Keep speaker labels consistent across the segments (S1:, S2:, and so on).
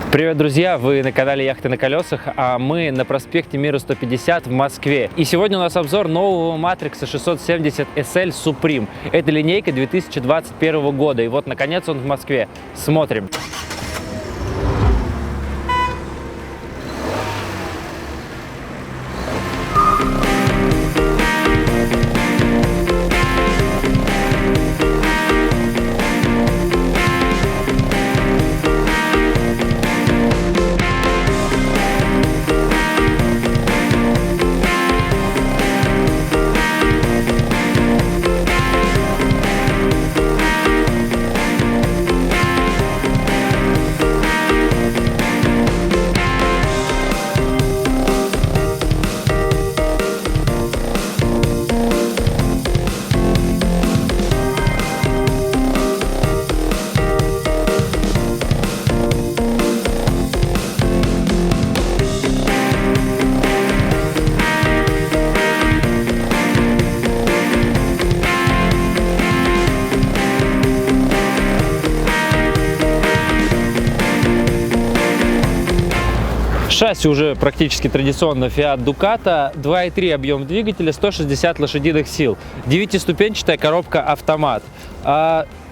S1: Привет, друзья! Вы на канале Яхты на колесах, а мы на проспекте Мира 150 в Москве. И сегодня у нас обзор нового Matrix 670 SL Supreme. Это линейка 2021 года. И вот, наконец, он в Москве. Смотрим. Шасси уже практически традиционно Fiat Ducato, 2.3 объем двигателя, 160 лошадиных сил, 9-ступенчатая коробка автомат.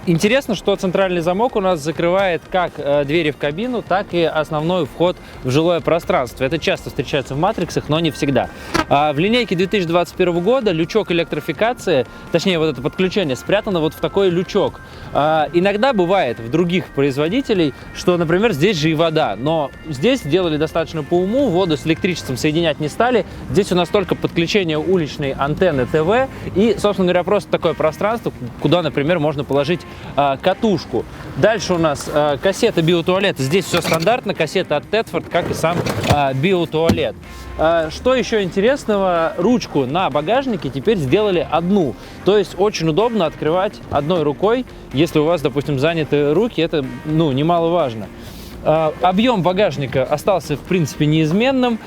S1: Интересно, что центральный замок у нас закрывает как двери в кабину, так и основной вход в жилое пространство. Это часто встречается в матриксах, но не всегда. В линейке 2021 года лючок электрификации, точнее вот это подключение, спрятано вот в такой лючок. Иногда бывает в других производителей, что, например, здесь же и вода, но здесь сделали достаточно по уму, воду с электричеством соединять не стали. Здесь у нас только подключение уличной антенны ТВ и, собственно говоря, просто такое пространство, куда, например, можно положить катушку. Дальше у нас кассета биотуалета. Здесь все стандартно, кассета от Тедфорд, как и сам биотуалет. Что еще интересного, ручку на багажнике теперь сделали одну. То есть очень удобно открывать одной рукой, если у вас, допустим, заняты руки, это немаловажно. Объем багажника остался в принципе неизменным.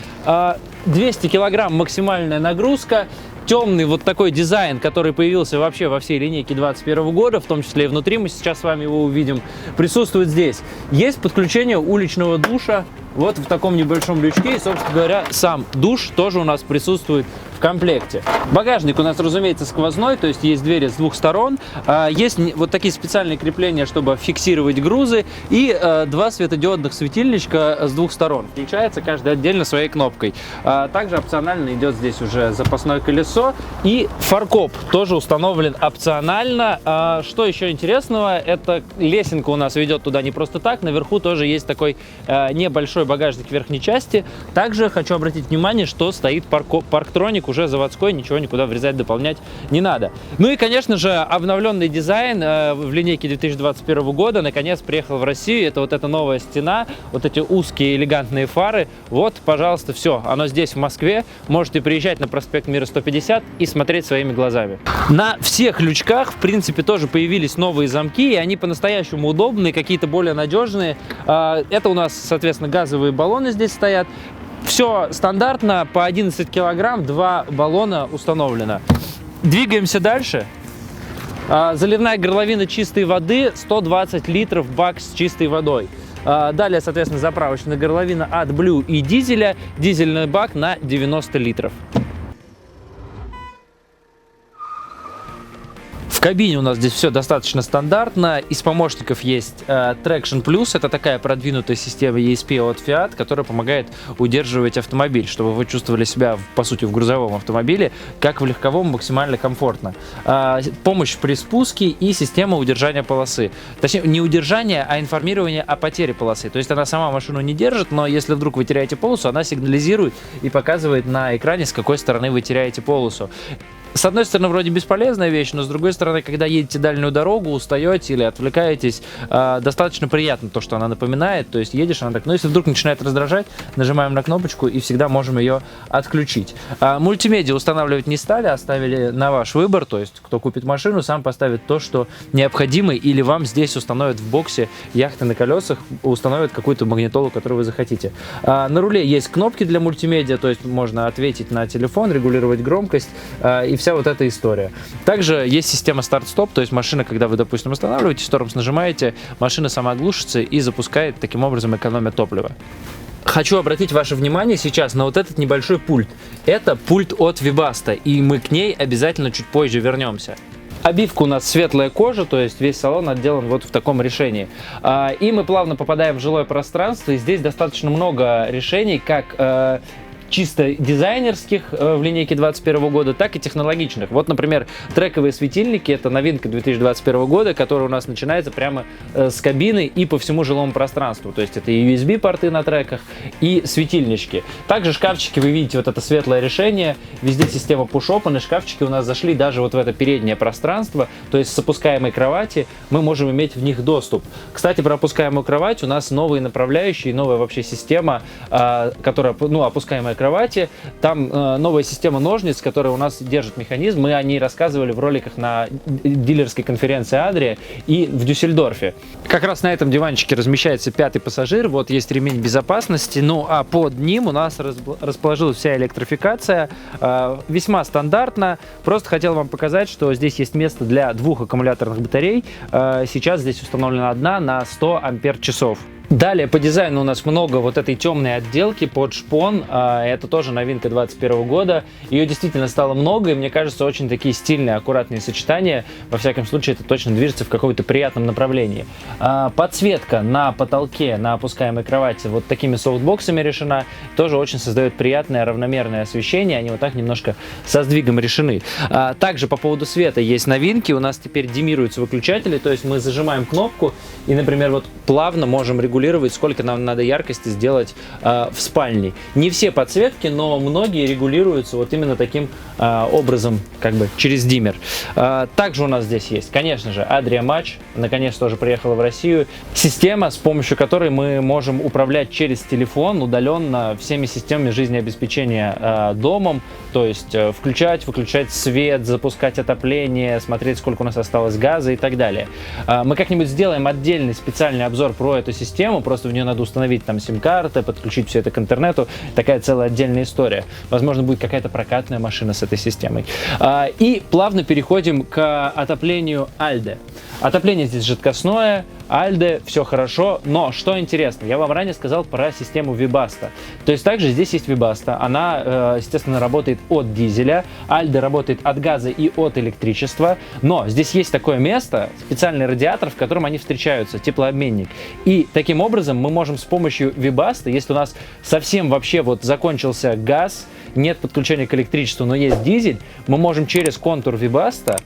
S1: 200 килограмм максимальная нагрузка. Темный вот такой дизайн, который появился вообще во всей линейке 2021 года, в том числе и внутри, мы сейчас с вами его увидим, присутствует здесь. Есть подключение уличного душа вот в таком небольшом лючке, и, собственно говоря, сам душ тоже у нас присутствует в комплекте. Багажник у нас, разумеется, сквозной, то есть есть двери с двух сторон, есть вот такие специальные крепления, чтобы фиксировать грузы, и два светодиодных светильничка с двух сторон. Включается каждый отдельно своей кнопкой. Также опционально идет здесь уже запасное колесо, и фаркоп тоже установлен опционально. Что еще интересного, это лесенка у нас ведет туда не просто так, наверху тоже есть такой небольшой багажник в верхней части. Также хочу обратить внимание, что стоит парктроник уже заводской, ничего никуда врезать, дополнять не надо. Ну и, конечно же, обновленный дизайн в линейке 2021 года наконец приехал в Россию. Это вот эта новая стена, вот эти узкие элегантные фары. Вот, пожалуйста, все, оно здесь, в Москве. Можете приезжать на проспект Мира 150 и смотреть своими глазами. На всех лючках, в принципе, тоже появились новые замки, и они по-настоящему удобные, какие-то более надежные. Это у нас, соответственно, газовые баллоны здесь стоят. Все стандартно, по 11 килограмм, 2 баллона установлено. Двигаемся дальше. Заливная горловина чистой воды, 120 литров бак с чистой водой. Далее, соответственно, заправочная горловина от Blue и дизеля, дизельный бак на 90 литров. В кабине у нас здесь все достаточно стандартно. Из помощников есть Traction Plus. Это такая продвинутая система ESP от Fiat, которая помогает удерживать автомобиль, чтобы вы чувствовали себя, по сути, в грузовом автомобиле, как в легковом, максимально комфортно. Помощь при спуске и система удержания полосы. Точнее, не удержание, а информирование о потере полосы. То есть она сама машину не держит, но если вдруг вы теряете полосу, она сигнализирует и показывает на экране, с какой стороны вы теряете полосу. С одной стороны, вроде бесполезная вещь, но с другой стороны, когда едете дальнюю дорогу, устаете или отвлекаетесь, достаточно приятно то, что она напоминает. То есть едешь, она так, ну если вдруг начинает раздражать, нажимаем на кнопочку и всегда можем ее отключить. Мультимедиа устанавливать не стали, оставили на ваш выбор. То есть кто купит машину, сам поставит то, что необходимо, или вам здесь установят в боксе Яхты на колесах, установят какую-то магнитолу, которую вы захотите. На руле есть кнопки для мультимедиа, то есть можно ответить на телефон, регулировать громкость и вся вся вот эта история. Также есть система старт-стоп, то есть машина, когда вы, допустим, останавливаетесь, тормоз нажимаете, машина сама глушится и запускает, таким образом экономя топлива. Хочу обратить ваше внимание сейчас на вот этот небольшой пульт. Это пульт от Webasto, и мы к ней обязательно чуть позже вернемся. Обивка у нас светлая кожа, то есть весь салон отделан вот в таком решении. И мы плавно попадаем в жилое пространство, и здесь достаточно много решений, как чисто дизайнерских в линейке 2021 года, так и технологичных. Вот, например, трековые светильники, это новинка 2021 года, которая у нас начинается прямо с кабины и по всему жилому пространству. То есть это и USB-порты на треках, и светильнички. Также шкафчики, вы видите, вот это светлое решение, везде система push-open, и шкафчики у нас зашли даже вот в это переднее пространство, то есть с опускаемой кровати мы можем иметь в них доступ. Кстати, про опускаемую кровать у нас новые направляющие, новая вообще система, которая, опускаемая кровати. Там новая система ножниц, которая у нас держит механизм. Мы о ней рассказывали в роликах на дилерской конференции Adria и в Дюссельдорфе. Как раз на этом диванчике размещается 5-й пассажир. Вот есть ремень безопасности. Ну а под ним у нас расположилась вся электрификация. Весьма стандартно. Просто хотел вам показать, что здесь есть место для 2 аккумуляторных батарей. Сейчас здесь установлена одна на 100 ампер-часов. Далее по дизайну у нас много вот этой темной отделки под шпон. Это тоже новинка 2021 года. Ее действительно стало много, и мне кажется, очень такие стильные, аккуратные сочетания. Во всяком случае, это точно движется в каком-то приятном направлении. Подсветка на потолке, на опускаемой кровати вот такими софтбоксами решена. Тоже очень создает приятное равномерное освещение. Они вот так немножко со сдвигом решены. Также по поводу света есть новинки. У нас теперь димируются выключатели, то есть мы зажимаем кнопку и, например, вот плавно можем регулировать, сколько нам надо яркости сделать в спальне. Не все подсветки, но многие регулируются вот именно таким образом, как бы через диммер. Также у нас здесь есть, конечно же, Adria Match, наконец тоже приехала в Россию. Система, с помощью которой мы можем управлять через телефон удаленно всеми системами жизнеобеспечения домом, то есть включать, выключать свет, запускать отопление, смотреть, сколько у нас осталось газа и так далее. Мы как-нибудь сделаем отдельный специальный обзор про эту систему, просто в нее надо установить там сим-карты, подключить все это к интернету, такая целая отдельная история. Возможно, будет какая-то прокатная машина с этой системой. И плавно переходим к отоплению Alde. Отопление здесь жидкостное, Alde, все хорошо, но что интересно, я вам ранее сказал про систему Webasto. То есть также здесь есть Webasto, она, естественно, работает от дизеля, Alde работает от газа и от электричества, но здесь есть такое место, специальный радиатор, в котором они встречаются, теплообменник. И таким образом мы можем с помощью Webasto, если у нас совсем вообще вот закончился газ, нет подключения к электричеству, но есть дизель, мы можем через контур Webasto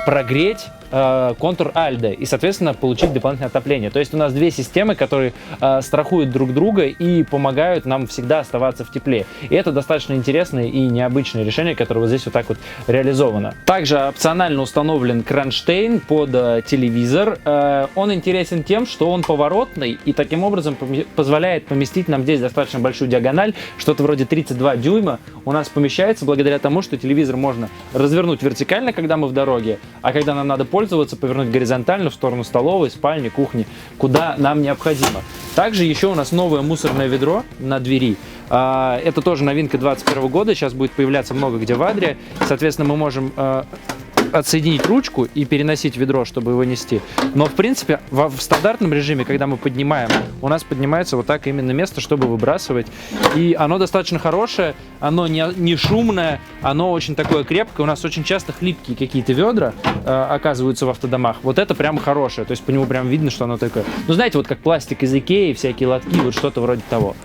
S1: прогреть контур Alde и, соответственно, получить дополнительное отопление. То есть у нас две системы, которые страхуют друг друга и помогают нам всегда оставаться в тепле. И это достаточно интересное и необычное решение, которое вот здесь вот так вот реализовано. Также опционально установлен кронштейн под телевизор. Он интересен тем, что он поворотный и таким образом позволяет поместить нам здесь достаточно большую диагональ, что-то вроде 32 дюйма у нас помещается благодаря тому, что телевизор можно развернуть вертикально, когда мы в дороге, а когда нам надо пользоваться, повернуть горизонтально в сторону столовой, спальни, кухни, куда нам необходимо. Также еще у нас новое мусорное ведро на двери. Это тоже новинка 2021 года, сейчас будет появляться много где в Adria. Соответственно, мы можем отсоединить ручку и переносить ведро, чтобы его нести. Но, в принципе, в стандартном режиме, когда мы поднимаем, у нас поднимается вот так именно место, чтобы выбрасывать. И оно достаточно хорошее, оно не шумное, оно очень такое крепкое. У нас очень часто хлипкие какие-то ведра оказываются в автодомах. Вот это прямо хорошее, то есть по нему прям видно, что оно такое. Ну, знаете, вот как пластик из Икеи, всякие лотки, вот что-то вроде того.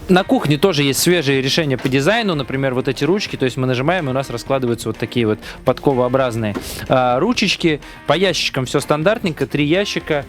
S1: На кухне тоже есть свежие решения по дизайну, например, вот эти ручки, то есть мы нажимаем, и у нас раскладываются вот такие вот подковообразные ручечки. По ящичкам все стандартненько, 3 ящика.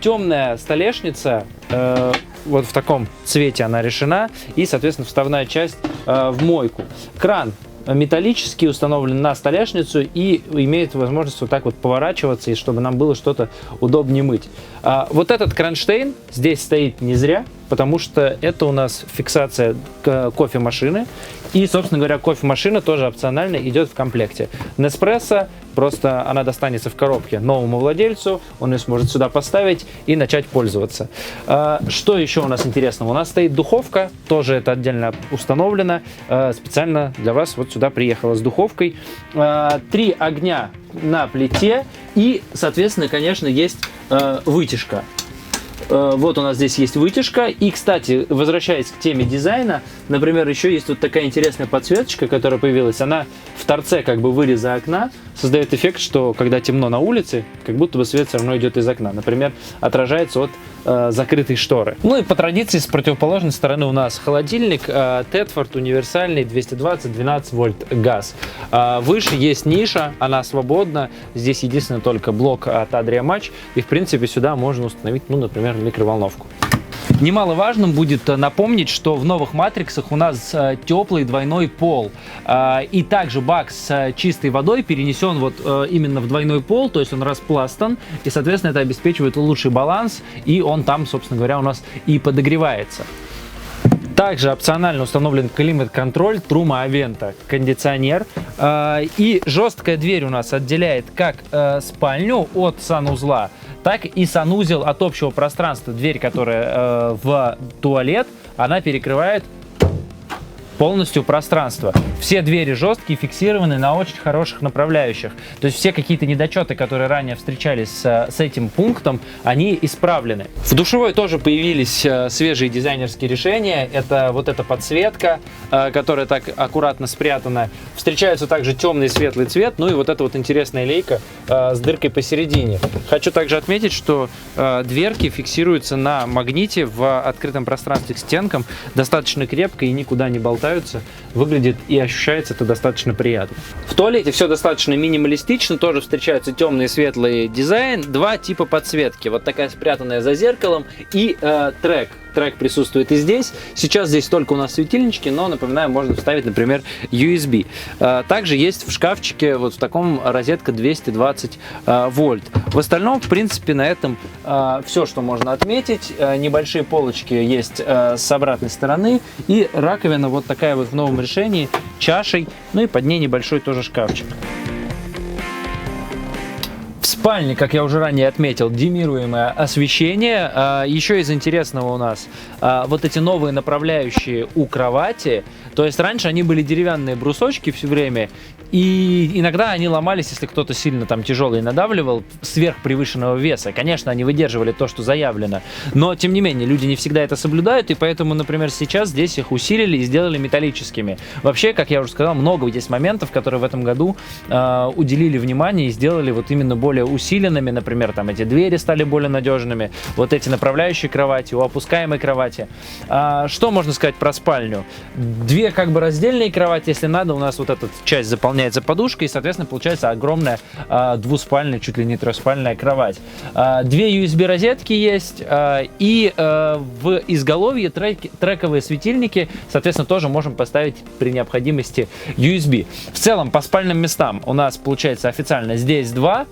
S1: Темная столешница, вот в таком цвете она решена, и, соответственно, вставная часть в мойку. Кран металлический, установлен на столешницу и имеет возможность вот так вот поворачиваться, и чтобы нам было что-то удобнее мыть. Вот этот кронштейн здесь стоит не зря. потому что это у нас фиксация кофемашины. И, собственно говоря, кофемашина тоже опционально идет в комплекте. Nespresso, просто она достанется в коробке новому владельцу, он ее сможет сюда поставить и начать пользоваться. Что еще у нас интересного? У нас стоит духовка, тоже это отдельно установлено. Специально для вас вот сюда приехала с духовкой. 3 огня на плите и, соответственно, конечно, есть вытяжка. Вот у нас здесь есть вытяжка. И, кстати, возвращаясь к теме дизайна, например, еще есть вот такая интересная подсветочка, которая появилась. Она в торце как бы выреза окна создает эффект, что когда темно на улице, как будто бы свет все равно идет из окна. Например, отражается от закрытой шторы. Ну и по традиции с противоположной стороны у нас холодильник Тедфорд универсальный 220-12 вольт газ. Выше есть ниша, она свободна. Здесь единственное только блок от Adria Match. И в принципе сюда можно установить, ну, например, микроволновку. Немаловажным будет напомнить, что в новых матриксах у нас теплый двойной пол. И также бак с чистой водой перенесен вот именно в двойной пол, то есть он распластан. И, соответственно, это обеспечивает лучший баланс. И он там, собственно говоря, у нас и подогревается. Также опционально установлен климат-контроль, Truma Aventa, кондиционер. И жесткая дверь у нас отделяет как спальню от санузла, так и санузел от общего пространства. Дверь, которая в туалет, она перекрывает полностью пространство. Все двери жесткие, фиксированы на очень хороших направляющих. То есть все какие-то недочеты, которые ранее встречались с этим пунктом, они исправлены. В душевой тоже появились свежие дизайнерские решения. Это вот эта подсветка, которая так аккуратно спрятана. Встречаются также темный и светлый цвет. Ну и вот эта вот интересная лейка с дыркой посередине. Хочу также отметить, что дверки фиксируются на магните в открытом пространстве к стенкам достаточно крепко и никуда не болтаются. Выглядит и ощущается это достаточно приятно. В туалете все достаточно минималистично, тоже встречаются темный и светлый дизайн, 2 типа подсветки. Вот такая спрятанная за зеркалом и трек. Трек присутствует и здесь. Сейчас здесь только у нас светильнички, но, напоминаю, можно вставить, например, USB. Также есть в шкафчике вот в таком розетка 220 вольт. В остальном, в принципе, на этом все, что можно отметить. Небольшие полочки есть с обратной стороны и раковина вот такая вот в новом решении, чашей, ну и под ней небольшой тоже шкафчик. В спальне, как я уже ранее отметил, димируемое освещение. Еще из интересного у нас вот эти новые направляющие у кровати. То есть раньше они были деревянные брусочки все время, и иногда они ломались, если кто-то сильно там тяжелый надавливал сверх превышенного веса. Конечно, они выдерживали то, что заявлено, но тем не менее люди не всегда это соблюдают, и поэтому, например, сейчас здесь их усилили и сделали металлическими. Вообще, как я уже сказал, много есть моментов, которые в этом году уделили внимание и сделали вот именно более усиленными. Например, там эти двери стали более надежными, вот эти направляющие кровати, у опускаемой кровати. Что можно сказать про спальню? 2 как бы раздельные кровати, если надо, у нас вот эта часть заполняется подушкой, и, соответственно, получается огромная двуспальная, чуть ли не трехспальная кровать. 2 USB розетки есть, и в изголовье трековые светильники, соответственно, тоже можем поставить при необходимости USB. В целом, по спальным местам у нас получается официально здесь 2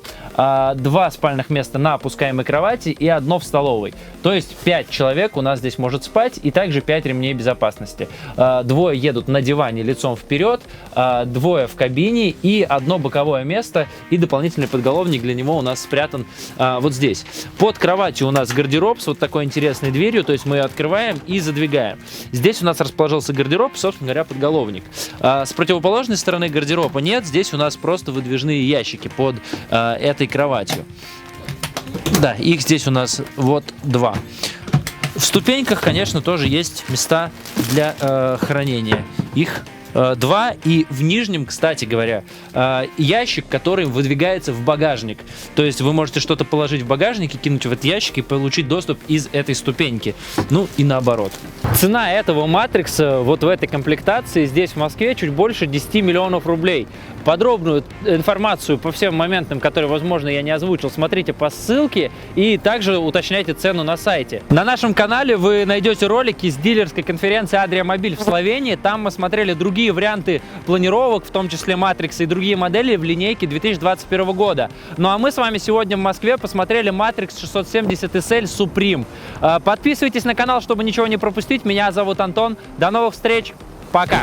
S1: спальных места на опускаемой кровати и 1 в столовой. То есть 5 человек у нас здесь может спать, и также 5 ремней безопасности. 2 едут на диване лицом вперед, 2 в кабине и 1 боковое место, и дополнительный подголовник для него у нас спрятан вот здесь. Под кроватью у нас гардероб с вот такой интересной дверью, то есть мы ее открываем и задвигаем. Здесь у нас расположился гардероб, собственно говоря, подголовник. С противоположной стороны гардероба нет, здесь у нас просто выдвижные ящики под этой кроватью. Да, их здесь у нас вот 2. В ступеньках, конечно, тоже есть места для хранения. Их 2, и в нижнем, кстати говоря, ящик, который выдвигается в багажник. То есть вы можете что-то положить в багажник и кинуть в этот ящик и получить доступ из этой ступеньки. Ну и наоборот. Цена этого Матрикса вот в этой комплектации здесь в Москве чуть больше 10 миллионов рублей. Подробную информацию по всем моментам, которые, возможно, я не озвучил, смотрите по ссылке и также уточняйте цену на сайте. На нашем канале вы найдете ролики с дилерской конференции Adria Mobil в Словении. Там мы смотрели другие варианты планировок, в том числе Матрикса и другие модели в линейке 2021 года. Ну а мы с вами сегодня в Москве посмотрели Matrix 670 SL Supreme. Подписывайтесь на канал, чтобы ничего не пропустить. Меня зовут Антон. До новых встреч. Пока.